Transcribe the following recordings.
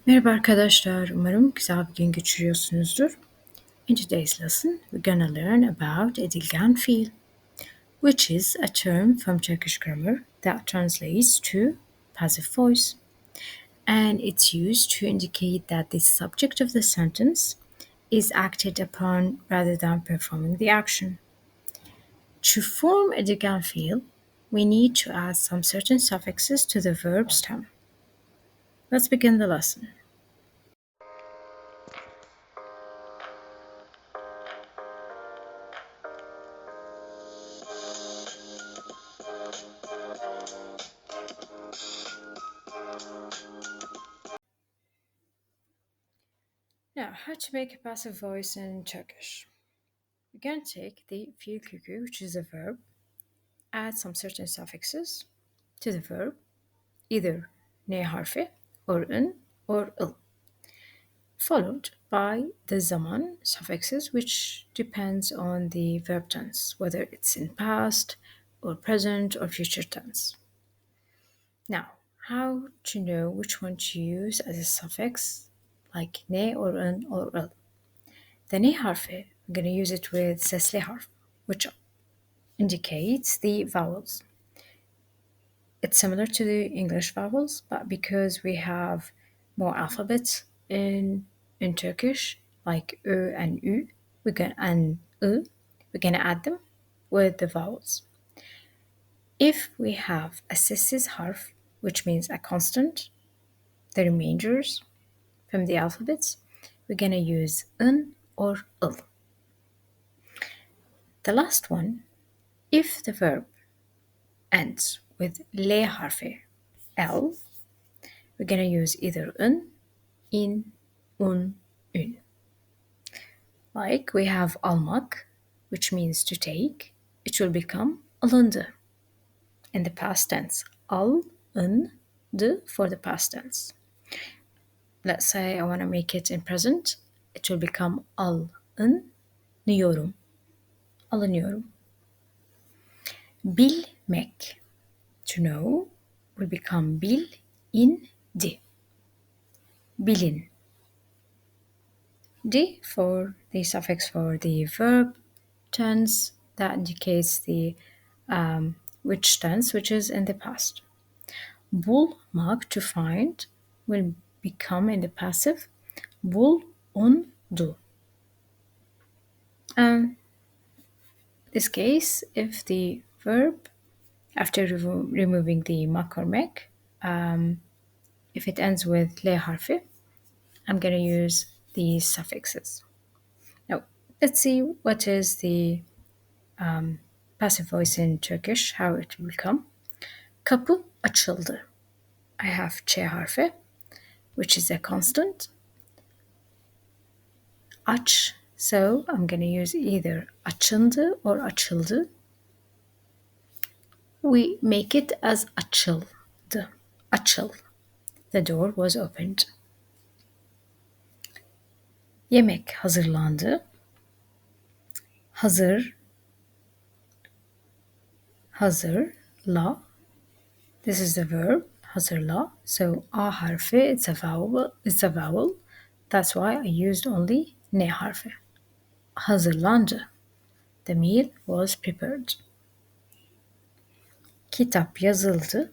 Merhaba arkadaşlar, umarım güzel bir gün geçiriyorsunuzdur. In today's lesson, we're gonna learn about edilgen fiil, which is a term from Turkish grammar that translates to passive voice, and it's used to indicate that the subject of the sentence is acted upon rather than performing the action. To form edilgen fiil, we need to add some certain suffixes to the verb stem. Let's begin the lesson. Now, how to make a passive voice in Turkish? We're going to take the fiil kökü, which is a verb, add some certain suffixes to the verb, either ne harfi, or n, or il, followed by the zaman suffixes, which depends on the verb tense, whether it's in past, or present, or future tense. Now, how to know which one to use as a suffix, like ne or n or il? The ne harfi, I'm going to use it with sesli harf, which indicates the vowels. It's similar to the English vowels, but because we have more alphabets in Turkish, like ö and ü, and ı, we're going to add them with the vowels. If we have a sessiz harf, which means a constant, the remainders from the alphabets, we're going to use n or il. The last one, if the verb ends with le harfi, l, we're going to use either un, in, un, ün. Like we have almak, which means to take, it will become alındı in the past tense. Alındı for the past tense. Let's say I want to make it in present, it will become alınıyorum. Alınıyorum. Bilmek, to know, will become bilindi. Bilin. D for the suffix for the verb tense that indicates the which tense, which is in the past. Bulmak, to find, will become in the passive bulundu. This case, if the verb, after removing the mak or mek, if it ends with le harfi, I'm going to use these suffixes. Now, let's see what is the passive voice in Turkish, how it will come. Kapı açıldı. I have ç harfi, which is a constant. Aç, so I'm going to use either açıldı or açıldı. We make it as açıldı. Açıl. The door was opened. Yemek hazırlandı. Hazırla. This is the verb, hazırla. So a harfi, it's a vowel. That's why I used only ne harfi. Hazırlandı. The meal was prepared. Kitap yazıldı.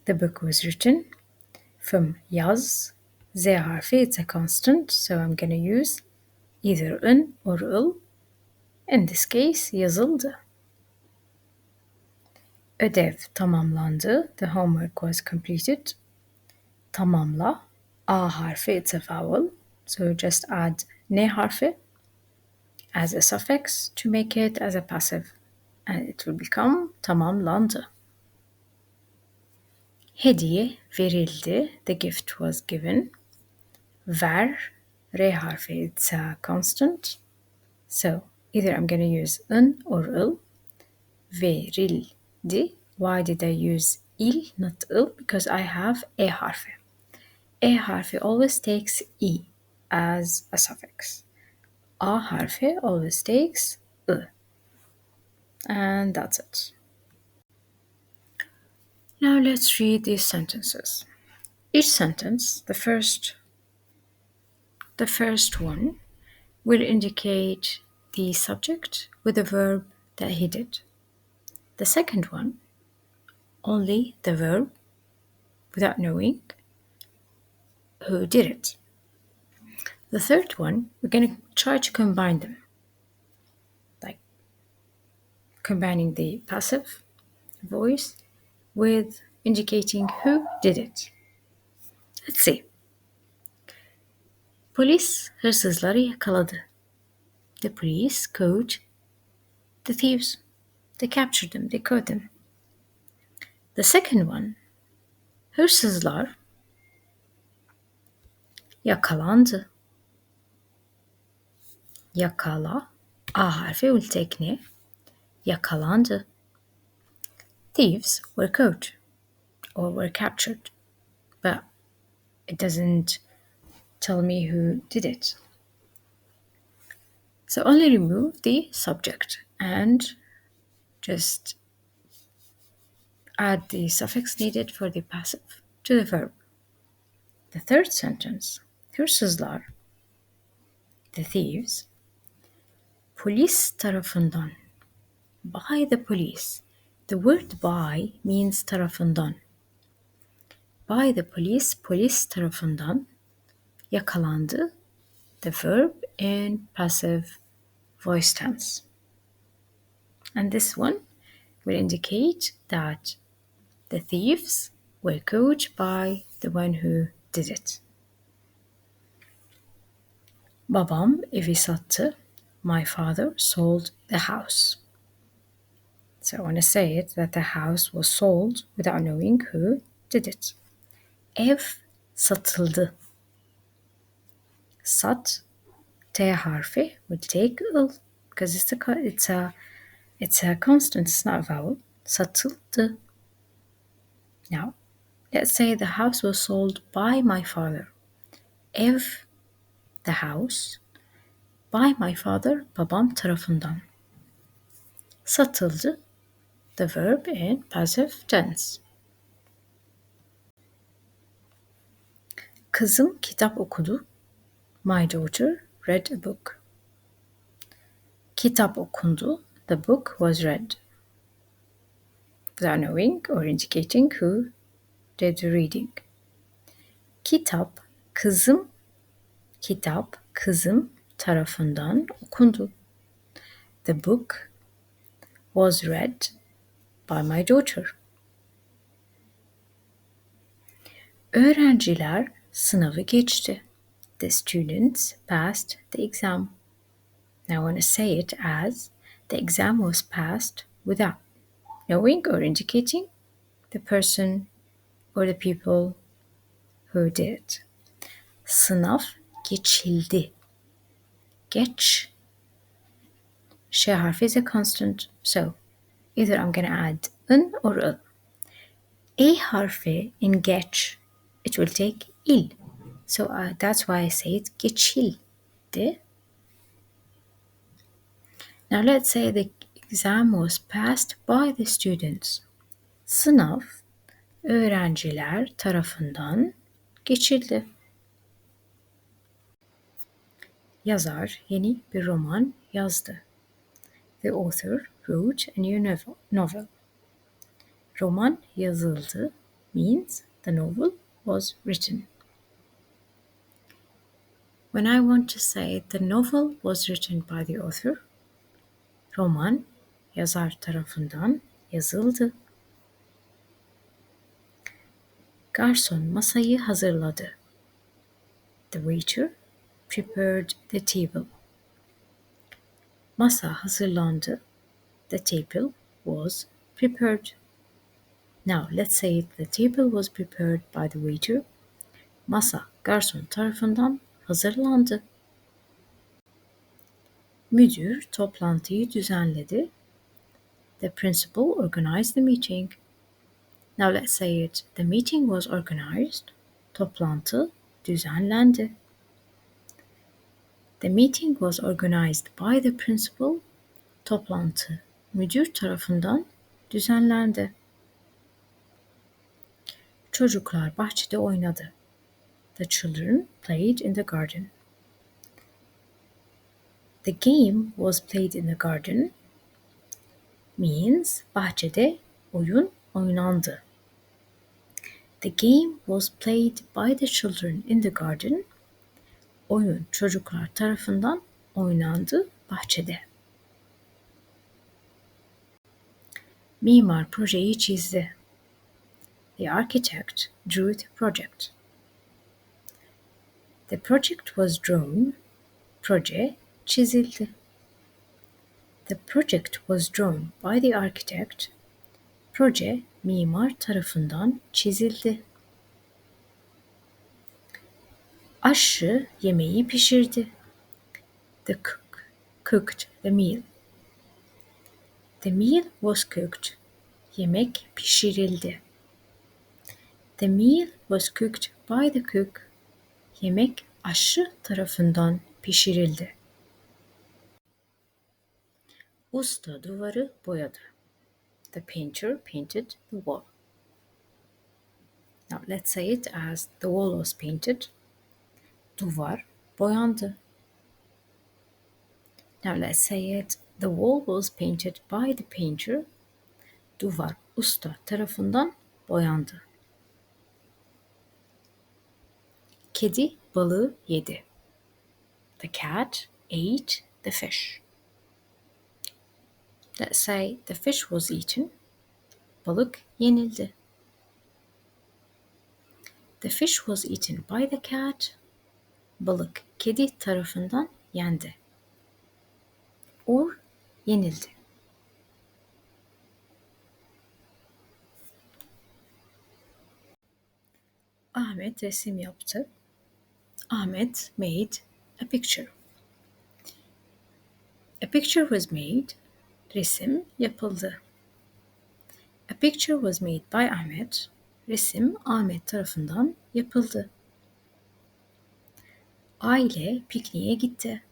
The book was written. From yaz, z harfi, it's a constant, so I'm going to use either un or il. In this case, yazıldı. Ödev tamamlandı. The homework was completed. Tamamla. A harfi, it's a vowel. So just add ne harfi as a suffix to make it as a passive. And it will become tamamlandı. Hediye verildi. The gift was given. Ver, re harfi, it's a constant. So either I'm going to use un or il. Verildi. Why did I use il, not il? Because I have e harfi. E harfi always takes e as a suffix. A harfi always takes I. And that's it. Now let's read these sentences. Each sentence, the first one, will indicate the subject with the verb that he did. The second one, only the verb without knowing who did it. The third one, we're going to try to combine them, like combining the passive voice with indicating who did it. Let's see. Polis hırsızları yakaladı. The police caught the thieves. They captured them, they caught them. The second one, hırsızlar yakalandı. Yakala, A harfi will take ne? Yakalandı. Thieves were caught or were captured, but it doesn't tell me who did it. So only remove the subject and just add the suffix needed for the passive to the verb. The third sentence, hırsızlar, the thieves, polis tarafından, by the police. The word by means tarafından. By the police, polis tarafından yakalandı, the verb in passive voice tense. And this one will indicate that the thieves were caught by the one who did it. Babam evi sattı. My father sold the house. So I want to say it that the house was sold without knowing who did it. Ev satıldı. Sat, T harfi will take il because it's a constant, it's not a vowel. Satıldı. Now, let's say the house was sold by my father. Ev, the house, by my father, babam tarafından. Satıldı, the verb in passive tense. Kızım kitap okudu. My daughter read a book. Kitap okundu, the book was read. Without knowing or indicating who did the reading. Kitap, kızım tarafından okundu. The book was read by my daughter. Öğrenciler sınavı geçti. The students passed the exam. Now I want to say it as the exam was passed without knowing or indicating the person or the people who did it. Sınav geçildi. Geç. Ş harfi is a constant, so either I'm going to add n or ı. E harfi in geç, it will take il. So that's why I say it geçildi. Now let's say the exam was passed by the students. Sınav öğrenciler tarafından geçildi. Yazar yeni bir roman yazdı. The author wrote a new novel. Roman yazıldı means the novel was written. When I want to say the novel was written by the author, roman yazar tarafından yazıldı. Garson masayı hazırladı. The waiter prepared the table. Masa hazırlandı. The table was prepared. Now let's say the table was prepared by the waiter. Masa garson tarafından hazırlandı. Müdür toplantıyı düzenledi. The principal organized the meeting. Now let's say it. The meeting was organized. Toplantı düzenlendi. The meeting was organized by the principal. Toplantı müdür tarafından düzenlendi. Çocuklar bahçede oynadı. The children played in the garden. The game was played in the garden means bahçede oyun oynandı. The game was played by the children in the garden. Oyun çocuklar tarafından oynandı bahçede. Mimar projeyi çizdi. The architect drew the project. The project was drawn. Proje çizildi. The project was drawn by the architect. Proje mimar tarafından çizildi. Aşçı yemeği pişirdi. The cook cooked the meal. The meal was cooked. Yemek pişirildi. The meal was cooked by the cook. Yemek aşçı tarafından pişirildi. Usta duvarı boyadı. The painter painted the wall. Now let's say it as the wall was painted. Duvar boyandı. Now let's say it. The wall was painted by the painter. Duvar usta tarafından boyandı. Kedi balığı yedi. The cat ate the fish. Let's say the fish was eaten. Balık yenildi. The fish was eaten by the cat. Balık kedi tarafından yendi. Or yenildi. Ahmet resim yaptı. Ahmet made a picture. A picture was made. Resim yapıldı. A picture was made by Ahmet. Resim Ahmet tarafından yapıldı. Aile pikniğe gitti.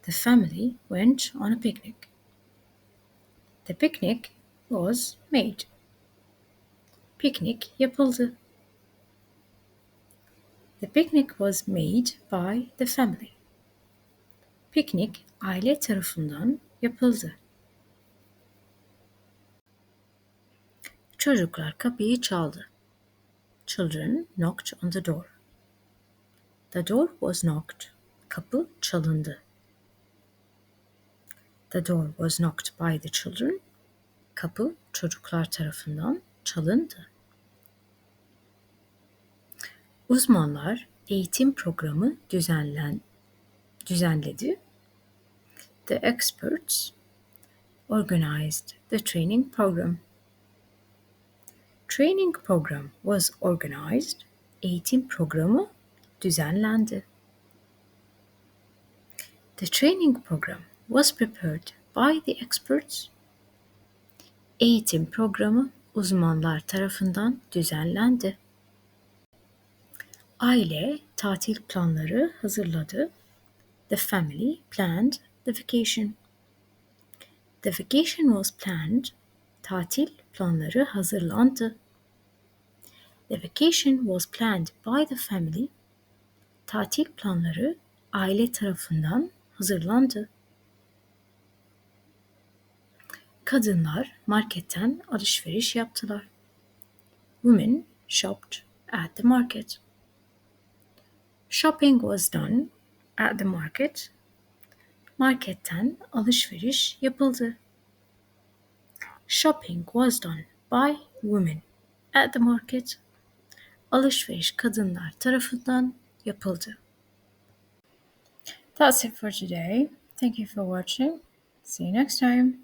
The family went on a picnic. The picnic was made. Piknik yapıldı. The picnic was made by the family. Piknik aile tarafından yapıldı. Çocuklar kapıyı çaldı. Children knocked on the door. The door was knocked. Kapı çalındı. The door was knocked by the children. Kapı çocuklar tarafından çalındı. Uzmanlar eğitim programı düzenledi. The experts organized the training program. Training program was organized. Eğitim programı düzenlendi. The training program was prepared by the experts. Eğitim programı uzmanlar tarafından düzenlendi. Aile tatil planları hazırladı. The family planned the vacation. The vacation was planned. Tatil planları hazırlandı. The vacation was planned by the family. Tatil planları aile tarafından hazırlandı. Kadınlar marketten alışveriş yaptılar. Women shopped at the market. Shopping was done at the market. Marketten alışveriş yapıldı. Shopping was done by women at the market. Alışveriş kadınlar tarafından yapıldı. That's it for today. Thank you for watching. See you next time.